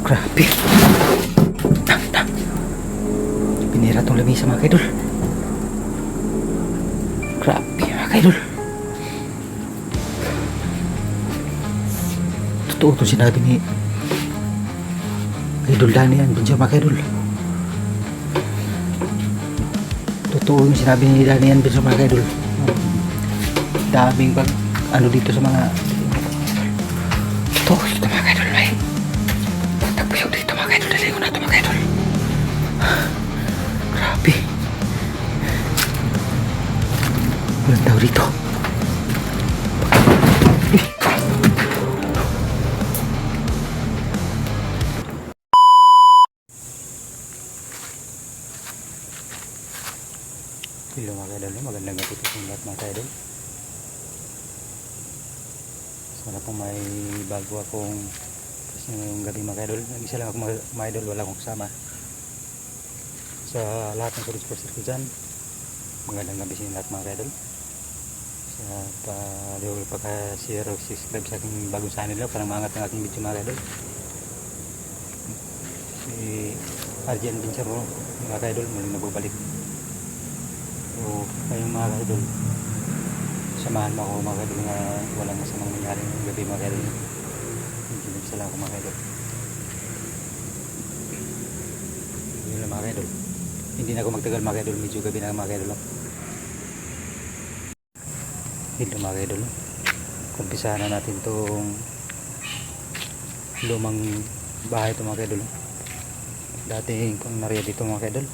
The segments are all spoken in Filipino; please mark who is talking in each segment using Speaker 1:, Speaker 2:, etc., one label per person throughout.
Speaker 1: Grabe. Pinira tong lamisa mga kaidol. Grabe mga kaidol. Totoo itong sinabi ni Idol Danian Bincha mga kaidol. Totoo yung sinabi ni Danian Bincha mga kaidol. Daming pag ano dito sa mga totoo dito mga kaidol. May tagpayaw dito mga kaidol. Daligo na ito mga kaidol. Grabe. Walang tao dito. Hello mga kaidol, magandang gabi sa lahat mga kaidol. Sana po may bago akong kasi ngayong gabi mga kaidol. Nag-isa lang ako mga idol, wala akong kasama. Sa lahat ng subscribers ko dyan, magandang gabi sa lahat mga kaidol. Sa pagka-share o subscribe sa aking bagong channel, parang maangat ang aking video mga kaidol. Si Arjen Binsaro mga kaidol, muling nagbabalik. So, kayong mga kaidol, samahan mo ako mga kaidol na walang masamang nangyari ng gabi mga kaidol. Hindi na sila ako mga kaidol. Yun lang mga kaidol. Hindi na ako magtagal mga kaidol, medyo gabi na mga kaidol. Hindi mga kaidol. Kumpisahan na natin itong lumang bahay ito mga kaidol. Dating kung nariya dito mga kaidol.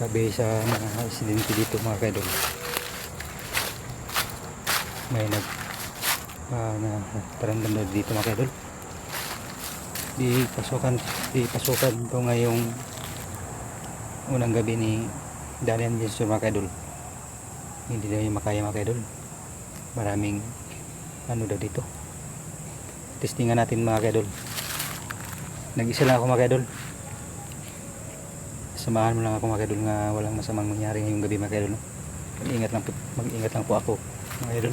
Speaker 1: Sabi sa mga residente dito mga kaidol, may nagparandam na dito mga kaidol. Di pasukan po ngayong unang gabi ni Danian Binsur mga kaidol. Hindi na yung makaya mga kaidol. Maraming ano daw dito. Testingan natin mga kaidol. Nag-isa lang ako mga kaidol. Samahan mo lang ako mga kaidol nga walang masamang mangyari ngayong gabi mga kaidol. Mag-ingat lang po ako mga kaidol.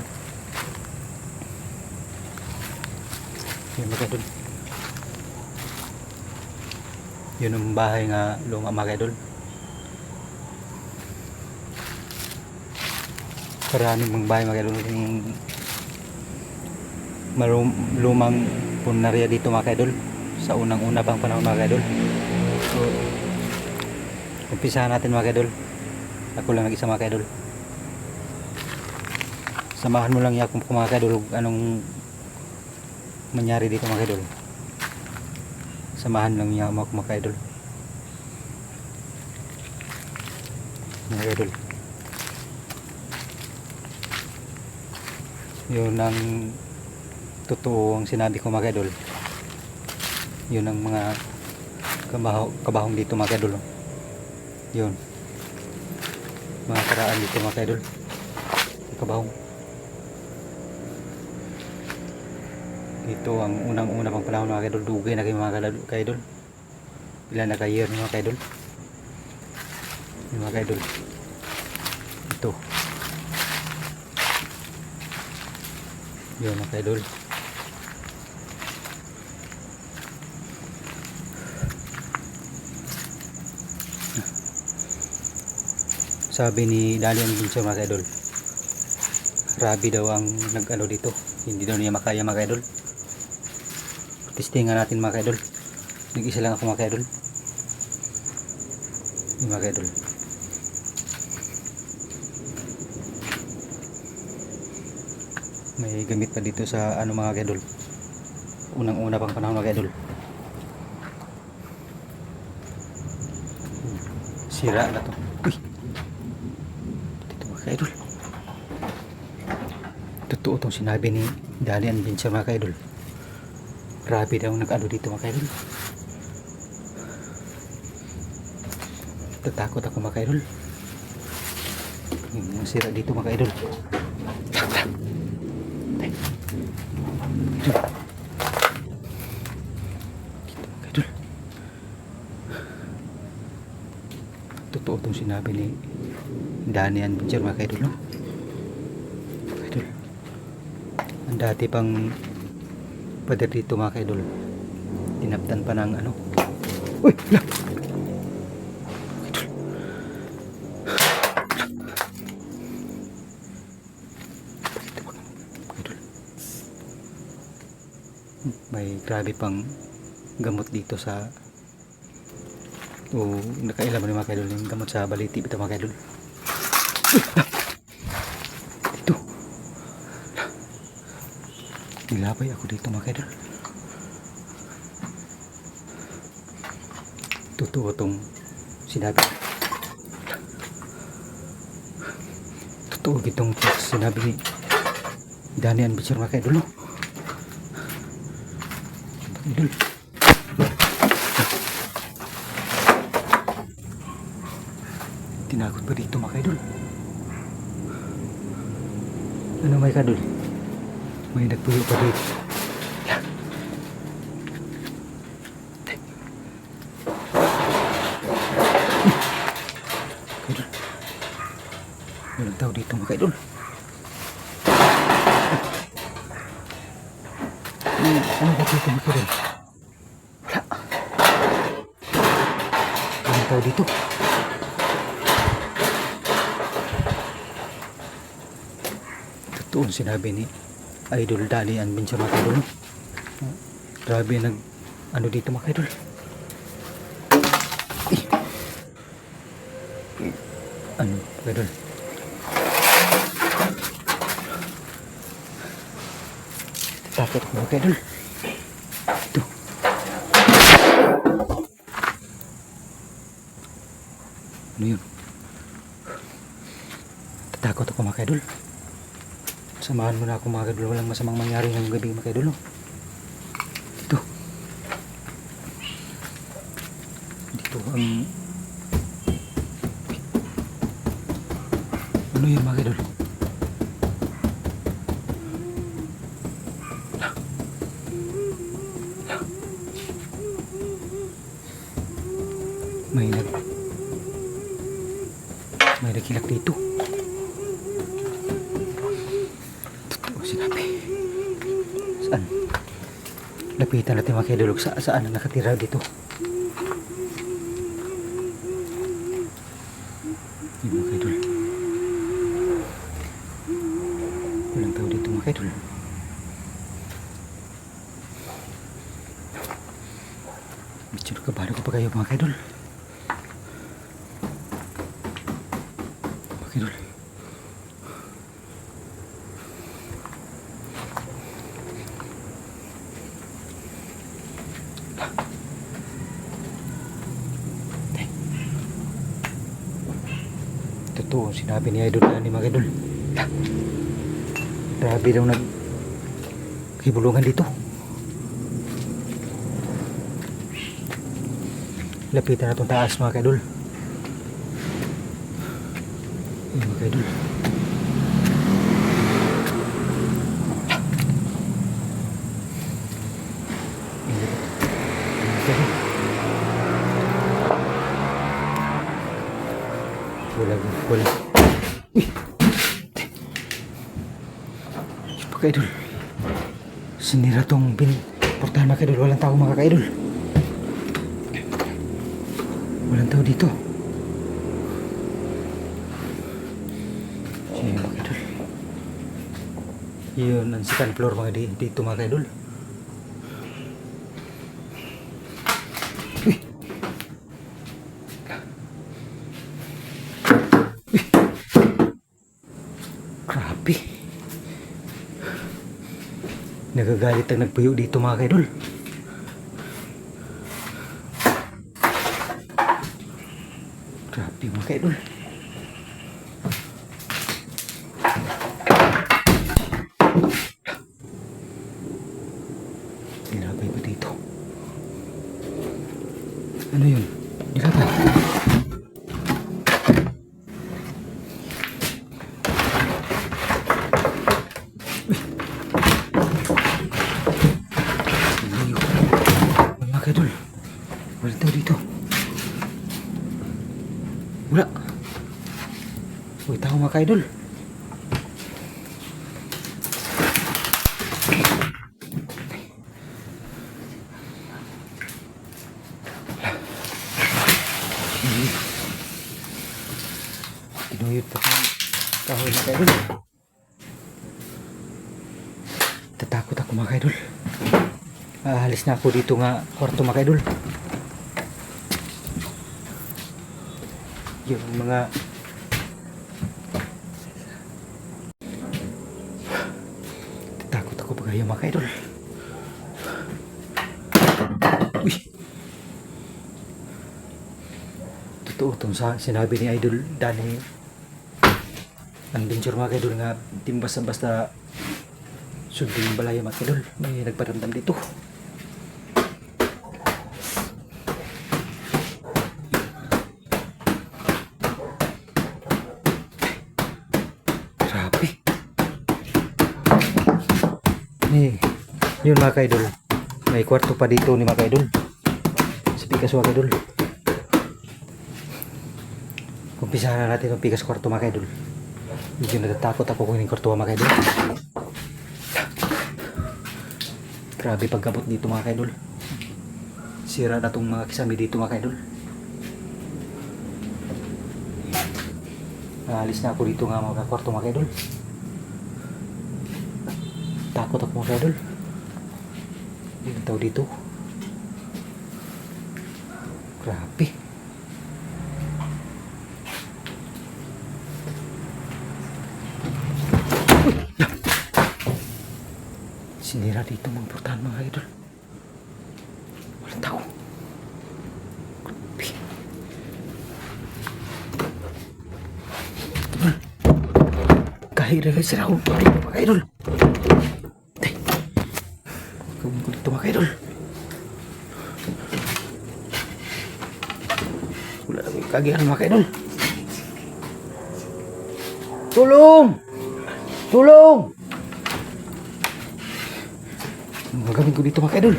Speaker 1: Yun mga kaidol. Yun ang bahay nga luma mga kaidol. Karaming mga bahay mga kaidol. Lumang punarya dito mga kaidol. Sa unang-una pang panahon mga kaidol. So, umpisahan natin mga kaidol. Ako lang nag-isa mga kaidol. Samahan mo lang niya kung mga kaidol anong mangyari dito mga kaidol. Samahan lang niya ako mga kaidol. Mga kaidol. Yun ang totoo ang sinabi ko mga kaidol. Yun ang mga kabahong dito mga kaidol. Yun mga karaan dito mga kaidol, kabahong dito ang unang-una pang panahon mga kaidol. Dugay na kayo mga kaidol, ilan na ka-year mga kaidol. Yung mga kaidol ito yun mga kaidol. Sabi ni Danian Binsur mga kaidol, grabe daw ang nag-ano dito. Hindi daw niya makaya mga kaidol. Testingan natin mga kaidol. Nag-isa lang ako mga kaidol. Mga kaidol. May gamit pa dito sa ano mga kaidol. Unang-una pang panahon mga kaidol. Sira na to. Uy. Kaidol, totoo itong sinabi ni Danian Binsur mga kaidol. Grabe daw nag-ano dito mga kaidol. Tatakot ako mga kaidol. Yung sira dito mga kaidol. Totoo itong sinabi ni Danian Binsur mga kaidol, no? Kaidol. dati pang pader dito mga kaidol. Tinaptan pa ng ano. Uy! La! May grabe pang gamot dito sa nakailan mo ni mga kaidol yung gamot sa baliti ito mga kaidol. Dito nilabay ako dito mga kaidol. Totoo itong sinabi, totoo itong sinabi ni Daniel Bichir mga kaidol, no? Idol. Tinakot pa dito mga kaidol. Ano may kadol? May nagpuyo pa dito. Kaidol. Walang tao dito mga kaidol. Ano ba dito mga kaidol? Wala. Walang tao dito. Totoo sinabi ni Idol Dali and Bencha mga kaidol. Grabe nag ano dito mga kaidol. Ano kaidol? Takot ako mga kaidol. Ito. Ano yun? Tatakot ako mga kaidol. Samahan mo na ako mga kaidol. Walang masamang mangyari ngayong gabi mga kaidol. Dito. Dito ang... Ano yun mga kaidol? May nagkilak dito. Totoo sinabi. Saan? Lapitan natin mga kaidol. Saan ang nakatira dito? Yung mga kaidol. Walang tao dito mga kaidol. Medyo kabado ko pa kayo mga kaidol. Idol. Totoo sinabi ni Idol na ni mga idol. Grabe daw hibulungan dito. Lapitan na itong taas mga idol. Mga kaidol. Wala. Mga kaidol. Sinira tong portahan mga kaidol. Walang tao mga kaidol. Walang tao dito. Yun ang second floor mga dito mga kaidol. Grabe. Nagagalit ang nagpuyo dito mga kaidol. Grabe mga kaidol. Nilabay pa dito. Ano yun? Nilabay. Mga kaidol. Wala tao dito. Wala. Uy, tao mga kaidol. Sinuyod pa kang kahoy mga kaidol. Tatakot ako mga kaidol. Aalis na ako dito nga kwarto mga kaidol. Yung mga tatakot ako pag mga kaidol. Uy, totoo itong sinabi ni Idol Danny Adventure mga kaidol nga di basta-basta sundin yung balaya mga kaidol. May nagparamdam dito. Grabe. Yun mga kaidol. May kwarto pa dito ni mga kaidol. Sa Pikas mga kaidol. Umpisahan na natin ang Pikas kwarto mga kaidol. Medyo natatakot ako kung yung kwarto mga kaidol. Grabe pagkabot dito mga kaidol. Sira na itong mga kisami dito mga kaidol. Alis na ako dito nga mga kwarto mga kaidol. Takot ako mga kaidol. Yung tao dito. Grabe. Sinira dito mga portahan mga idol. Walang tao. Grabe. Kahira lang sila akong mga idol. Gawin ko dito mga idol. Wala na yung kagihan mga idol. Tulong! Tulong! Ang gagawin ko dito mga idol.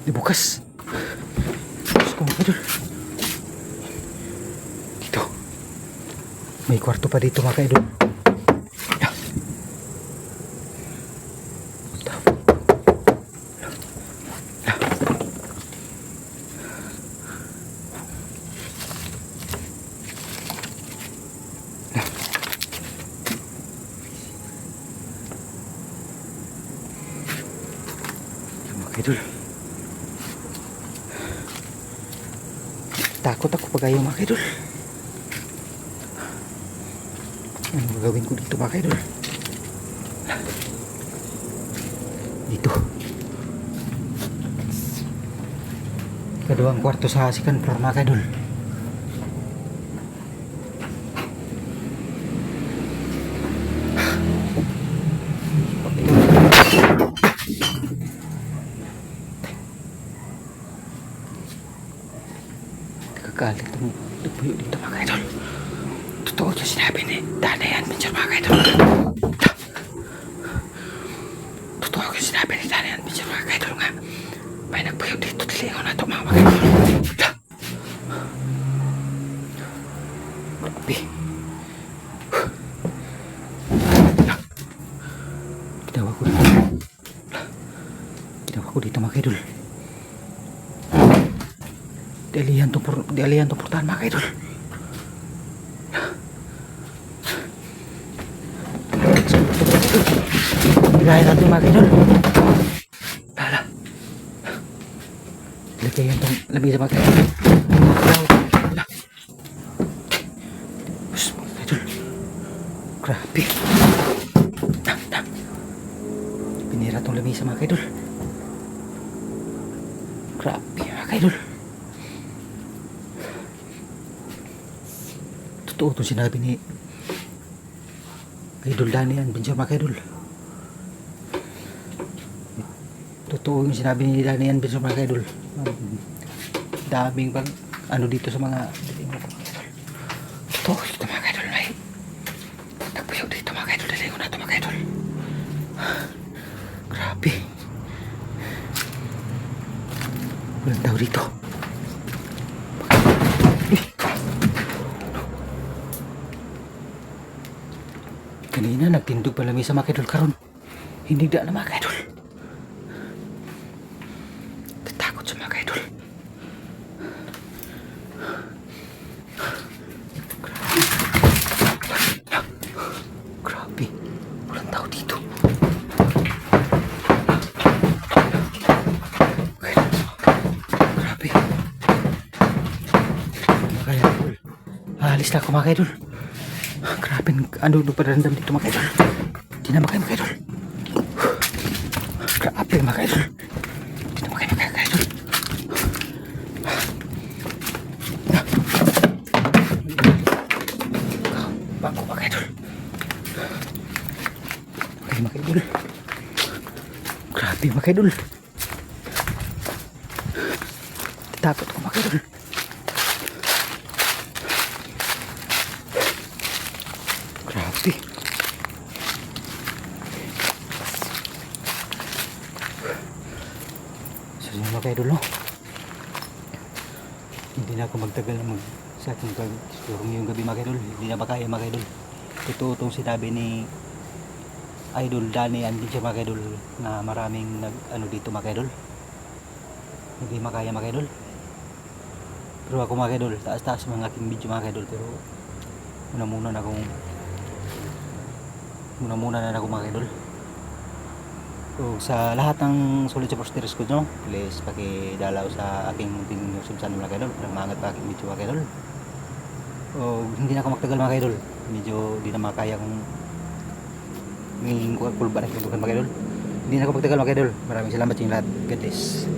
Speaker 1: Dibukas. Bukas ko mga idol. Dito. May kwarto pa dito mga idol. Idol. Takot ako pag ayaw mga idol. Ano gagawin ko dito mga idol? Dito. Kadawang kwarto sa second floor mga idol. Galit ang nagpuyo dito mga idol. Totoo yung sinabi ni Danny Adventure mga idol. Totoo yung sinabi ni Danny Adventure mga idol nga may nagpuyo dito. Tilingaw na ito mga idol. Grabe. Ginawa ko dito mga idol. Dialihan to portahan mga idol. Ilahin natin mga idol. Lala. Lagayan tong lamisa mga idol. Bus mga idol. Grabe. Pinira tong lamisa mga idol. Grabe mga idol. Totoo itong sinabi ni Idol Danny Adventure mga idol. Totoo yung sinabi ni Danny Adventure mga idol. Daming pag ano dito sa mga totoo dito mga idol. May nagpuyo dito mga idol. Dali ko na ito mga idol. Grabe. Walang tao dito. Kanina nagtindog pala may sa mga idol karon. Hindi na mga idol. Tatakot sa mga idol. tao dito. Grabe. Mga idol. Alis na ako mga idol. Grabe, ano padarandam dito mga idol. Hindi na makaya mga idol. Grabe mga idol. Hindi na makaya mga idol. Bako mga idol. Okay mga idol. Grabe mga idol. Takot ko mga idol. Grabe. So yun mga idol, no? Hindi na ako magtagal na sa aking pag-explore ngayong gabi mga idol. Hindi na makaya mga idol. Totoo itong sinabi ni Idol Danny andin siya mga idol na maraming ano dito mga idol. Hindi makaya mga idol. Pero ako mga idol, taas-taas mga aking video mga idol. Pero muna na ako mga idol. So, sa lahat ng solid supporters ko nyo, please pakidalaw sa aking munting YouTube channel mga idol. Mangat pa aking video mga idol. So, hindi na ako magtagal mga idol. Medyo di na makaya kung ngingin ko kulba na kinubukan mga idol. Hindi na ako magtagal mga idol. Maraming salamat sa inyo lahat. God bless.